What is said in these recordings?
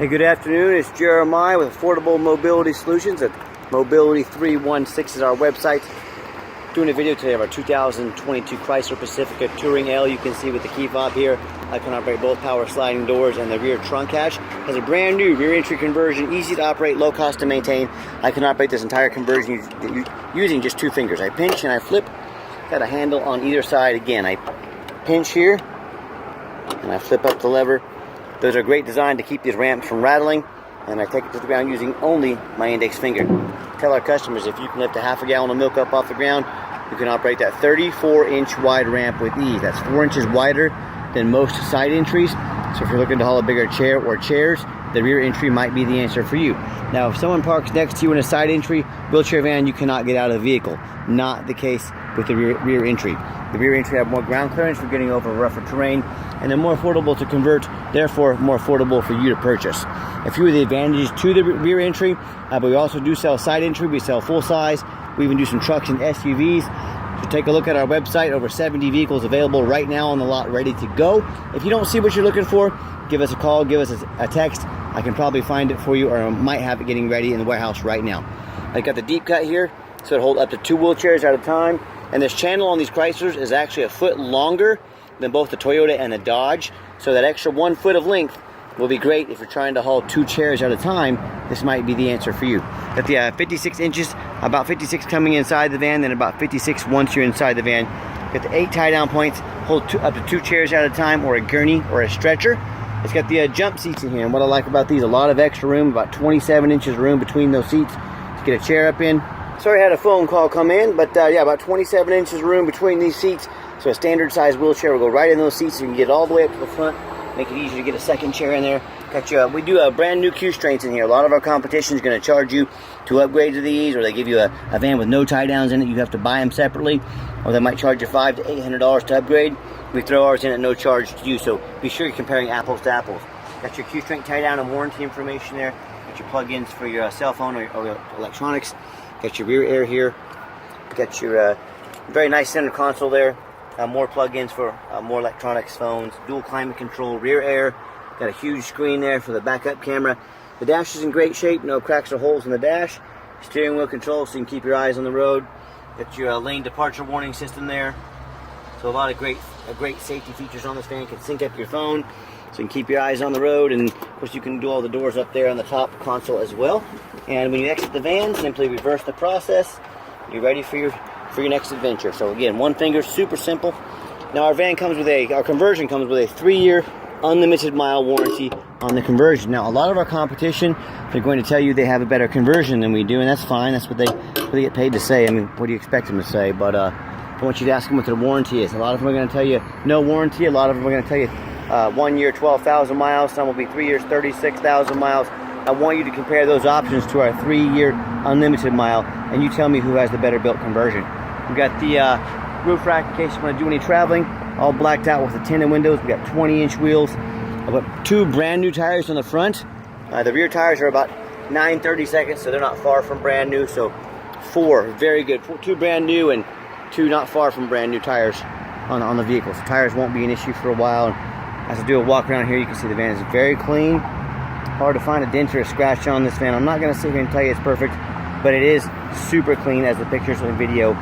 Hey, good afternoon. It's Jeremiah with Affordable Mobility Solutions. At Mobility316 is our website. Doing a video today of our 2022 Chrysler Pacifica Touring L. You can see with the key fob here, I can operate both power sliding doors, and the rear trunk hatch has a brand new rear entry conversion, easy to operate, low cost to maintain. I can operate this entire conversion using just two fingers. I pinch and I flip. Got a handle on either side. Again, I pinch here and I flip up the lever. Those are great designed to keep these ramps from rattling, and I take it to the ground using only my index finger. Tell our customers if you can lift a half a gallon of milk up off the ground, you can operate that 34-inch wide ramp with ease. That's 4 inches wider than most side entries. So if you're looking to haul a bigger chair or chairs, the rear entry might be the answer for you. Now, if someone parks next to you in a side entry wheelchair van, you cannot get out of the vehicle. Not the case with the rear entry. The rear entry have more ground clearance for getting over rougher terrain, and they're more affordable to convert, therefore more affordable for you to purchase. A few of the advantages to the rear entry, but we also do sell side entry. We sell full size. We even do some trucks and SUVs. So take a look at our website. Over 70 vehicles available right now on the lot, ready to go. If you don't see what you're looking for, give us a call, give us a text. I can probably find it for you, or I might have it getting ready in the warehouse right now. I got the deep cut here, so it holds up to 2 wheelchairs at a time. And this channel on these Chryslers is actually a foot longer than both the Toyota and the Dodge. So that extra 1 foot of length will be great if you're trying to haul 2 chairs at a time. This might be the answer for you. Got the 56 inches, about 56 coming inside the van, then about 56 once you're inside the van. Got the 8 tie-down points, hold up to 2 chairs at a time, or a gurney or a stretcher. It's got the jump seats in here, and what I like about these, a lot of extra room, about 27 inches of room between those seats to get a chair up in. Sorry I had a phone call come in, but yeah, about 27 inches of room between these seats. So a standard size wheelchair will go right in those seats, so you can get all the way up to the front, make it easier to get a second chair in there. Got you, we do a brand new Q-strains in here. A lot of our competition is going to charge you to upgrade to these, or they give you a van with no tie downs in it. You have to buy them separately, or they might charge you $500 to $800 to upgrade. We throw ours in at no charge to you, so be sure you're comparing apples to apples. Got your Q-strength tie down and warranty information there. Got your plug-ins for your cell phone or your electronics. Got your rear air here. Got your very nice center console there. More plug-ins for more electronics, phones, dual climate control, rear air. Got a huge screen there for the backup camera. The dash is in great shape, no cracks or holes in the dash. Steering wheel control so you can keep your eyes on the road. Got your lane departure warning system there. So a lot of great safety features on this van. You can sync up your phone so you can keep your eyes on the road, and of course you can do all the doors up there on the top console as well. And when you exit the van, simply reverse the process. You're ready for your next adventure. So again, 1 finger, super simple. Now our conversion comes with a 3-year unlimited mile warranty on the conversion. Now a lot of our competition, they're going to tell you they have a better conversion than we do, and that's fine. That's what they get paid to say. I mean, what do you expect them to say? But I want you to ask them what their warranty is. A lot of them are going to tell you no warranty. A lot of them are going to tell you 1 year, 12,000 miles. Some will be 3 years, 36,000 miles. I want you to compare those options to our 3-year unlimited mile, and you tell me who has the better built conversion. We've got the roof rack in case you want to do any traveling, all blacked out with the tinted windows. We've got 20-inch wheels. I've got 2 brand new tires on the front. The rear tires are about 9/32, so they're not far from brand new. So 4 very good, 2 brand new and 2 not far from brand new tires on the vehicle. So tires won't be an issue for a while. And as I do a walk around here, you can see the van is very clean. Hard to find a dent or a scratch on this van. I'm not going to sit here and tell you it's perfect, but it is super clean, as the pictures and video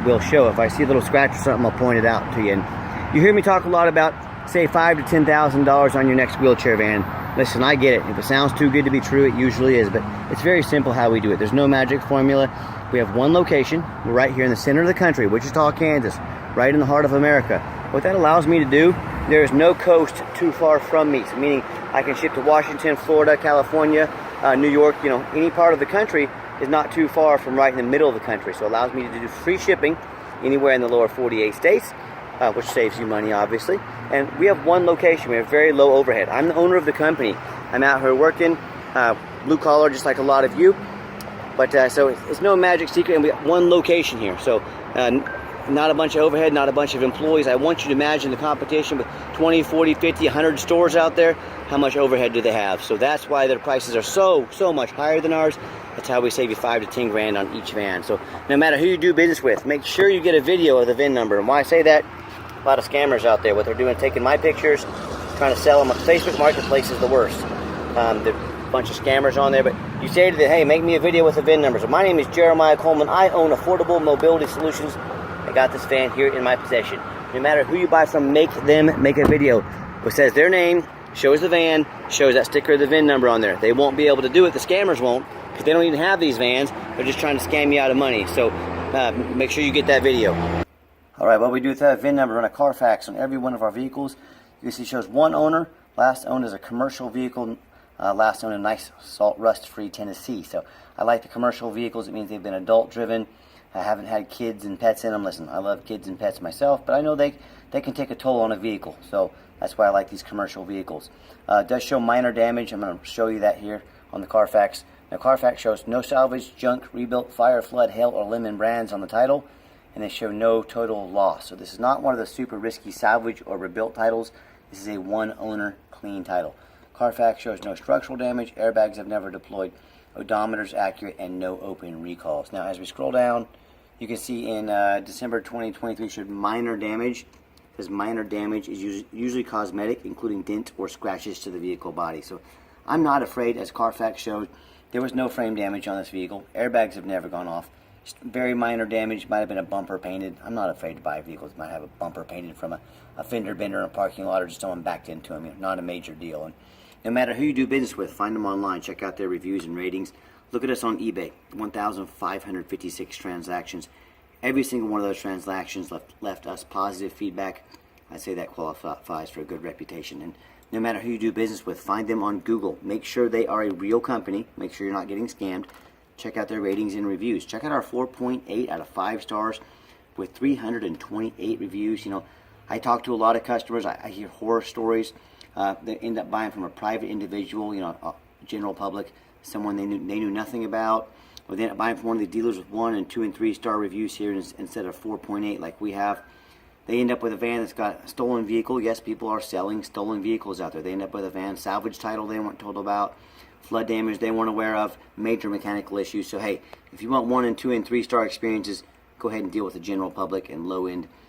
will show. If I see a little scratch or something, I'll point it out to you. And you hear me talk a lot about, say, $5,000 to $10,000 on your next wheelchair van. Listen, I get it. If it sounds too good to be true, it usually is, but it's very simple how we do it. There's no magic formula. We have one location. We're right here in the center of the country, Wichita, Kansas, right in the heart of America. What that allows me to do, there is no coast too far from me, so meaning I can ship to Washington, Florida, California, New York, any part of the country is not too far from right in the middle of the country. So it allows me to do free shipping anywhere in the lower 48 states, which saves you money, obviously. And we have one location. We have very low overhead. I'm the owner of the company. I'm out here working, blue collar, just like a lot of you. But so it's no magic secret, and we have one location here. So not a bunch of overhead, not a bunch of employees. I want you to imagine the competition with 20, 40, 50, 100 stores out there. How much overhead do they have? So that's why their prices are so much higher than ours. That's how we save you $5,000 to $10,000 on each van. So no matter who you do business with, make sure you get a video of the VIN number. And why I say that, a lot of scammers out there, what they're doing, taking my pictures, trying to sell them on Facebook Marketplace is the worst. There's a bunch of scammers on there, but you say to them, hey, make me a video with the VIN number. So my name is Jeremiah Coleman. I own Affordable Mobility Solutions. I got this van here in my possession. No matter who you buy from, make them make a video which says their name, shows the van, shows that sticker of the VIN number on there. They won't be able to do it. The scammers won't, because they don't even have these vans. They're just trying to scam you out of money. So make sure you get that video. All right, what we do with that VIN number on a Carfax on every one of our vehicles, you can see it shows one owner, last owned as a commercial vehicle, last owned in nice salt rust-free Tennessee. So I like the commercial vehicles. It means they've been adult-driven. I haven't had kids and pets in them. Listen, I love kids and pets myself, but I know they can take a toll on a vehicle. So that's why I like these commercial vehicles. It does show minor damage. I'm going to show you that here on the Carfax. Now, Carfax shows no salvage, junk, rebuilt, fire, flood, hail, or lemon brands on the title, and they show no total loss. So this is not one of the super risky salvage or rebuilt titles. This is a one-owner clean title. Carfax shows no structural damage, airbags have never deployed, odometer's accurate, and no open recalls. Now, as we scroll down, you can see in December 2023 showed minor damage. Because minor damage is usually cosmetic, including dents or scratches to the vehicle body. So I'm not afraid, as Carfax showed. There was no frame damage on this vehicle. Airbags have never gone off. Just very minor damage. Might have been a bumper painted. I'm not afraid to buy vehicles that might have a bumper painted from a fender bender in a parking lot, or just someone backed into them. You know, not a major deal. And no matter who you do business with, find them online. Check out their reviews and ratings. Look at us on eBay. 1,556 transactions. Every single one of those transactions left us positive feedback. I'd say that qualifies for a good reputation. And no matter who you do business with, find them on Google. Make sure they are a real company. Make sure you're not getting scammed. Check out their ratings and reviews. Check out our 4.8 out of 5 stars with 328 reviews. You know, I talk to a lot of customers. I hear horror stories. They end up buying from a private individual, you know, general public, someone they knew nothing about. Or they end up buying from one of the dealers with 1 and 2 and 3 star reviews here instead of 4.8 like we have. They end up with a van that's got a stolen vehicle. Yes, people are selling stolen vehicles out there. They end up with a van, salvage title they weren't told about, flood damage they weren't aware of, major mechanical issues. So hey, if you want 1 and 2 and 3 star experiences, go ahead and deal with the general public and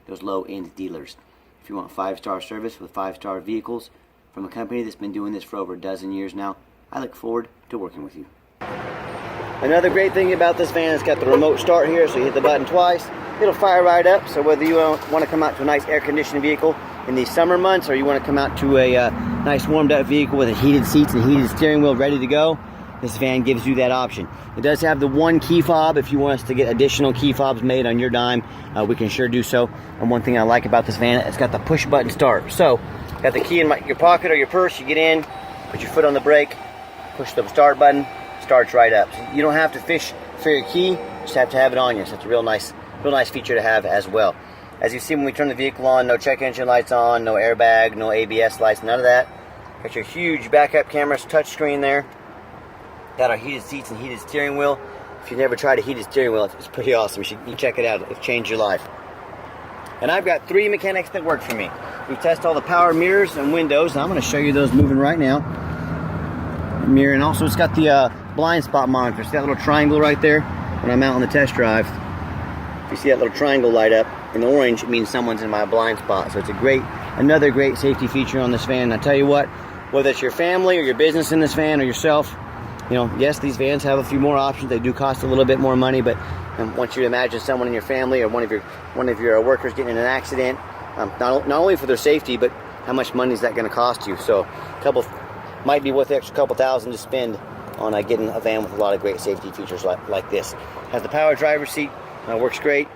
those low-end dealers. If you want 5-star service with 5-star vehicles from a company that's been doing this for over a dozen years now, I look forward to working with you. Another great thing about this van, it's got the remote start here, so you hit the button twice, it'll fire right up. So whether you want to come out to a nice air-conditioned vehicle in these summer months, or you want to come out to a nice warmed-up vehicle with heated seats and heated steering wheel ready to go, this van gives you that option. It does have the 1 key fob. If you want us to get additional key fobs made on your dime, we can sure do so. And one thing I like about this van, it's got the push-button start. So, got the key in your pocket or your purse, you get in, put your foot on the brake, push the start button, starts right up. So you don't have to fish for your key, just have to have it on you. So it's a real nice feature to have as well. As you see, when we turn the vehicle on, no check engine lights on, no airbag, no ABS lights, none of that. Got your huge backup cameras, touch screen there. Got our heated seats and heated steering wheel. If you've never tried a heated steering wheel, it's pretty awesome. You check it out. It'll change your life. And I've got 3 mechanics that work for me. We test all the power mirrors and windows, and I'm going to show you those moving right now. Mirror, and also it's got the blind spot monitor. See that little triangle right there? When I'm out on the test drive, if you see that little triangle light up in the orange, it means someone's in my blind spot. So it's another great safety feature on this van. And I tell you what, whether it's your family or your business in this van or yourself, you know, yes, these vans have a few more options. They do cost a little bit more money, but I want you to imagine someone in your family or one of your workers getting in an accident. Not only for their safety, but how much money is that going to cost you? So, might be worth the extra couple thousand to spend on getting a van with a lot of great safety features like this. Has the power driver's seat, works great,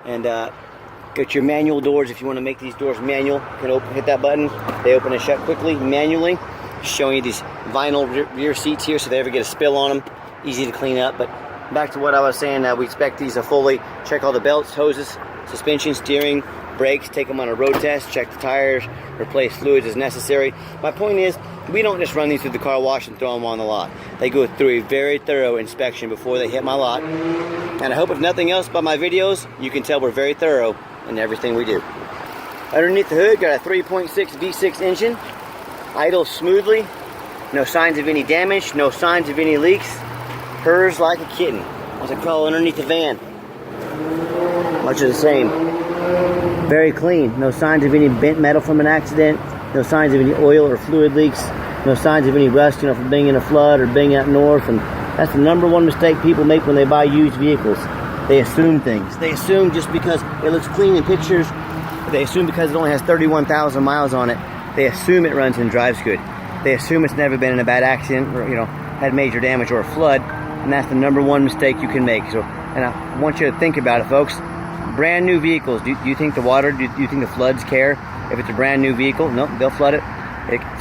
and got your manual doors. If you want to make these doors manual, you can hit that button. They open and shut quickly manually. Showing you these vinyl rear seats here, so if they ever get a spill on them, easy to clean up. But back to what I was saying, we expect these to fully check all the belts, hoses, suspension, steering, brakes, take them on a road test, check the tires, replace fluids as necessary. My point is, we don't just run these through the car wash and throw them on the lot. They go through a very thorough inspection before they hit my lot. And I hope if nothing else by my videos, you can tell we're very thorough in everything we do. Underneath the hood, got a 3.6 V6 engine. Idles smoothly, no signs of any damage, no signs of any leaks. Purrs like a kitten as I crawl underneath the van. Much of the same. Very clean, no signs of any bent metal from an accident, no signs of any oil or fluid leaks. no signs of any rust, you know, from being in a flood or being out north. And that's the #1 mistake people make when they buy used vehicles. They assume things. They assume just because it looks clean in pictures, they assume because it only has 31,000 miles on it, they assume it runs and drives good. They assume it's never been in a bad accident or, you know, had major damage or a flood, and that's the #1 mistake you can make. So, and I want you to think about it, folks. Brand new vehicles, do you think the water, do you think the floods care if it's a brand new vehicle? Nope, they'll flood it.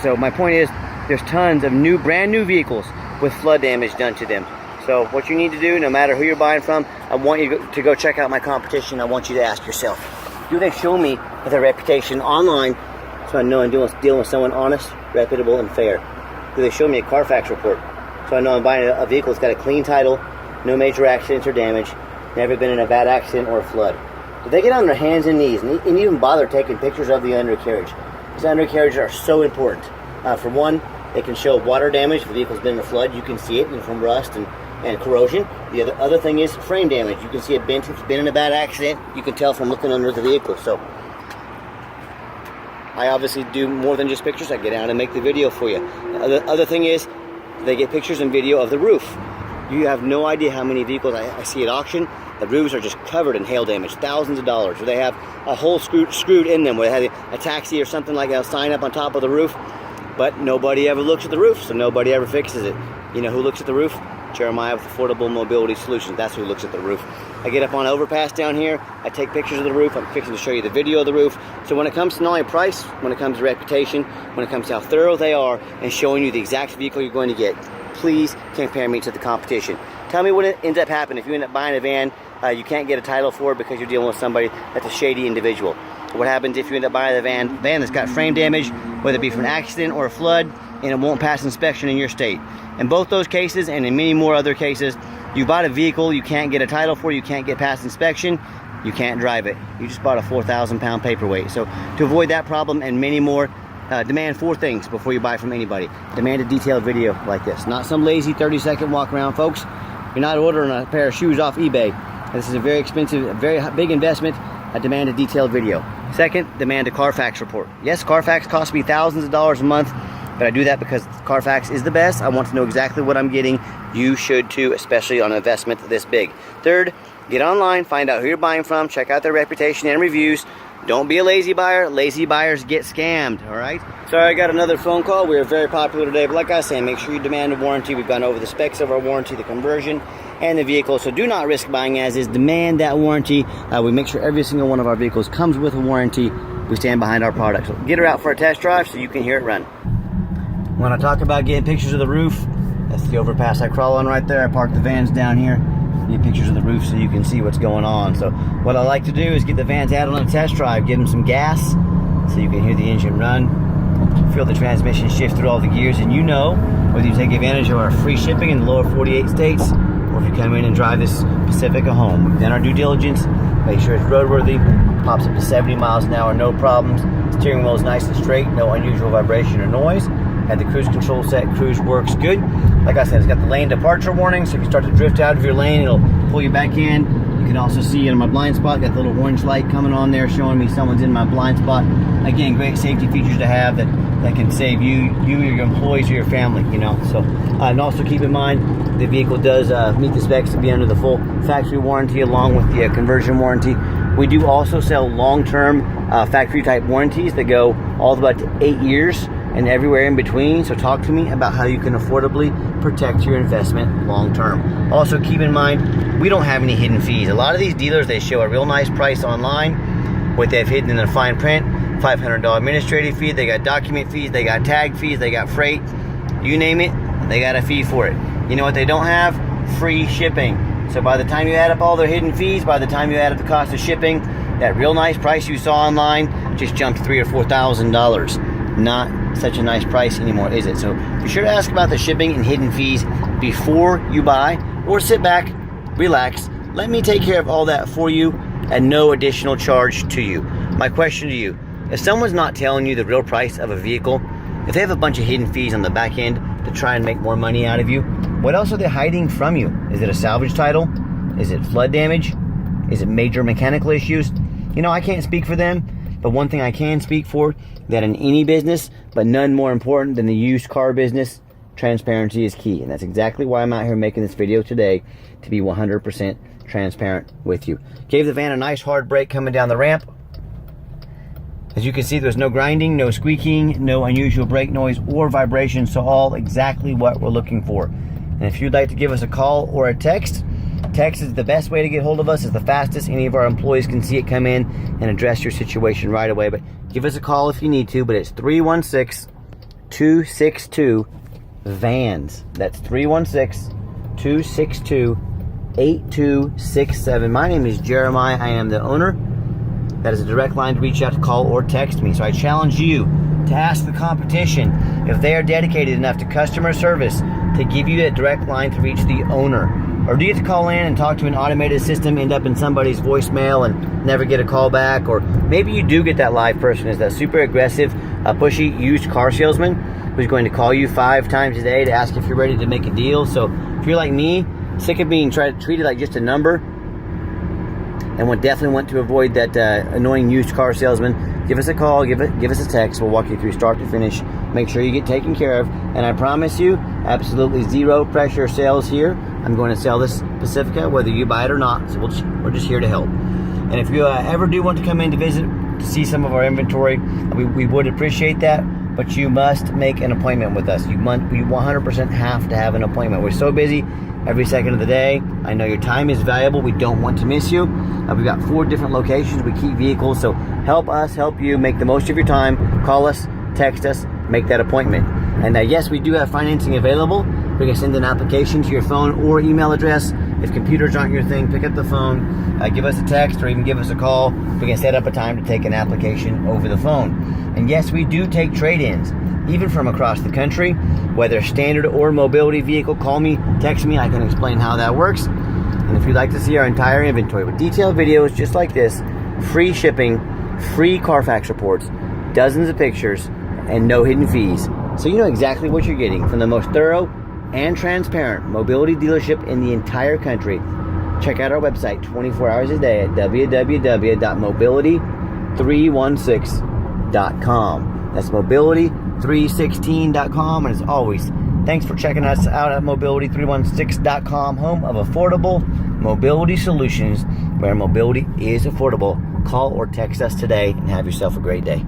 So my point is, there's tons of brand new vehicles with flood damage done to them. So what you need to do, no matter who you're buying from, I want you to go check out my competition. I want you to ask yourself, do they show me their reputation online so I know I'm dealing with someone honest, reputable, and fair? Do they show me a Carfax report so I know I'm buying a vehicle that's got a clean title, no major accidents or damage, never been in a bad accident or a flood? Do they get on their hands and knees and even bother taking pictures of the undercarriage? These undercarriages are so important. For one, they can show water damage. If the vehicle's been in a flood, you can see it, from rust and corrosion. The other thing is frame damage. You can see a bent. If it's been in a bad accident, you can tell from looking under the vehicle. So I obviously do more than just pictures. I get out and make the video for you. The other thing is they get pictures and video of the roof. You have no idea how many vehicles I see at auction. The roofs are just covered in hail damage, thousands of dollars. Or they have a hole screwed in them where they had a taxi or something like that sign up on top of the roof. But nobody ever looks at the roof, so nobody ever fixes it. You know who looks at the roof? Jeremiah with Affordable Mobility Solutions. That's who looks at the roof. I get up on an overpass down here. I take pictures of the roof. I'm fixing to show you the video of the roof. So when it comes to not only price, when it comes to reputation, when it comes to how thorough they are and showing you the exact vehicle you're going to get, please compare me to the competition. Tell me what ends up happening if you end up buying a van you can't get a title for it because you're dealing with somebody that's a shady individual. What happens if you end up buying a van that's got frame damage, whether it be from an accident or a flood, and it won't pass inspection in your state? In both those cases, and in many more other cases, you bought a vehicle you can't get a title for, you can't get past inspection, you can't drive it. You just bought a 4,000-pound paperweight. So to avoid that problem and many more, demand 4 things before you buy from anybody. Demand a detailed video like this. Not some lazy 30-second walk around, folks. You're not ordering a pair of shoes off eBay. This is a very expensive, a very big investment. I demand a detailed video. Second, demand a Carfax report. Yes, Carfax costs me thousands of dollars a month, but I do that because Carfax is the best. I want to know exactly what I'm getting. You should too, especially on an investment this big. Third, get online, find out who you're buying from, check out their reputation and reviews. Don't be a lazy buyer. Lazy buyers get scammed, all right? Sorry, I got another phone call. We are very popular today, but like I say, make sure you demand a warranty. We've gone over the specs of our warranty, the conversion, and the vehicle. So do not risk buying as is. Demand that warranty. We make sure every single one of our vehicles comes with a warranty. We stand behind our product. So get her out for a test drive so you can hear it run. When I talk about getting pictures of the roof, that's the overpass I crawl on right there. I park the vans down here. Get pictures of the roof so you can see what's going on. So what I like to do is get the vans out on a test drive, give them some gas so you can hear the engine run, feel the transmission shift through all the gears, and you know whether you take advantage of our free shipping in the lower 48 states or if you come in and drive this Pacifica home. We've done our due diligence, make sure it's roadworthy, pops up to 70 miles an hour, no problems. Steering wheel is nice and straight, no unusual vibration or noise. Had the cruise control set, cruise works good. Like I said, it's got the lane departure warning, so if you start to drift out of your lane, it'll pull you back in. You can also see in my blind spot, got the little orange light coming on there showing me someone's in my blind spot. Again, great safety features to have that can save you, your employees, or your family, you know. So, and also keep in mind, the vehicle does meet the specs to be under the full factory warranty along with the conversion warranty. We do also sell long-term factory type warranties that go all the way up to 8 years and everywhere in between. So talk to me about how you can affordably protect your investment long term. Also keep in mind, we don't have any hidden fees. A lot of these dealers, they show a real nice price online. What they've hidden in their fine print, $500 administrative fee, they got document fees, they got tag fees, they got freight, you name it, they got a fee for it. You know what they don't have? Free shipping. So by the time you add up all their hidden fees, by the time you add up the cost of shipping, that real nice price you saw online just jumped $3,000 or $4,000. Not such a nice price anymore, is it? So be sure to ask about the shipping and hidden fees before you buy, or sit back, relax, let me take care of all that for you at no additional charge to you. My question to you, if someone's not telling you the real price of a vehicle, if they have a bunch of hidden fees on the back end to try and make more money out of you, what else are they hiding from you? Is it a salvage title? Is it flood damage? Is it major mechanical issues? You know, I can't speak for them, But one thing I can speak for, that in any business, but none more important than the used car business, transparency is key. And that's exactly why I'm out here making this video today, to be 100% transparent with you. Gave the van a nice hard brake coming down the ramp. As you can see, there's no grinding, no squeaking, no unusual brake noise or vibration, so all exactly what we're looking for. And if you'd like to give us a call or a text is the best way to get hold of us. It's the fastest. Any of our employees can see it come in and address your situation right away. But give us a call if you need to, but it's 316-262-VANS. That's 316-262-8267. My name is Jeremiah. I am the owner. That is a direct line to reach out, to call or text me. So I challenge you to ask the competition if they are dedicated enough to customer service to give you that direct line to reach the owner. Or do you have to call in and talk to an automated system, end up in somebody's voicemail and never get a call back? Or maybe you do get that live person, is that super aggressive, pushy used car salesman who's going to call you 5 times a day to ask if you're ready to make a deal. So if you're like me, sick of being treated like just a number, and would definitely want to avoid that annoying used car salesman, give us a call, give us a text. We'll walk you through start to finish. Make sure you get taken care of. And I promise you, absolutely zero pressure sales here. I'm going to sell this Pacifica whether you buy it or not. So we're just here to help. And if you ever do want to come in to visit, to see some of our inventory, we would appreciate that. But you must make an appointment with us. We 100% have to have an appointment. We're so busy every second of the day. I know your time is valuable. We don't want to miss you. We've got 4 different locations. We keep vehicles. So help us help you make the most of your time. Call us, text us, make that appointment. And yes, we do have financing available. We can send an application to your phone or email address. If computers aren't your thing, pick up the phone, give us a text, or even give us a call. We can set up a time to take an application over the phone. And yes, we do take trade-ins, even from across the country, whether standard or mobility vehicle. Call me, text me, I can explain how that works. And if you'd like to see our entire inventory with detailed videos just like this, free shipping, free Carfax reports, dozens of pictures, and no hidden fees, so you know exactly what you're getting from the most thorough and transparent mobility dealership in the entire country. Check out our website 24 hours a day at www.mobility316.com. That's mobility316.com. And as always, thanks for checking us out at mobility316.com, home of affordable mobility solutions, where mobility is affordable. Call or text us today and have yourself a great day.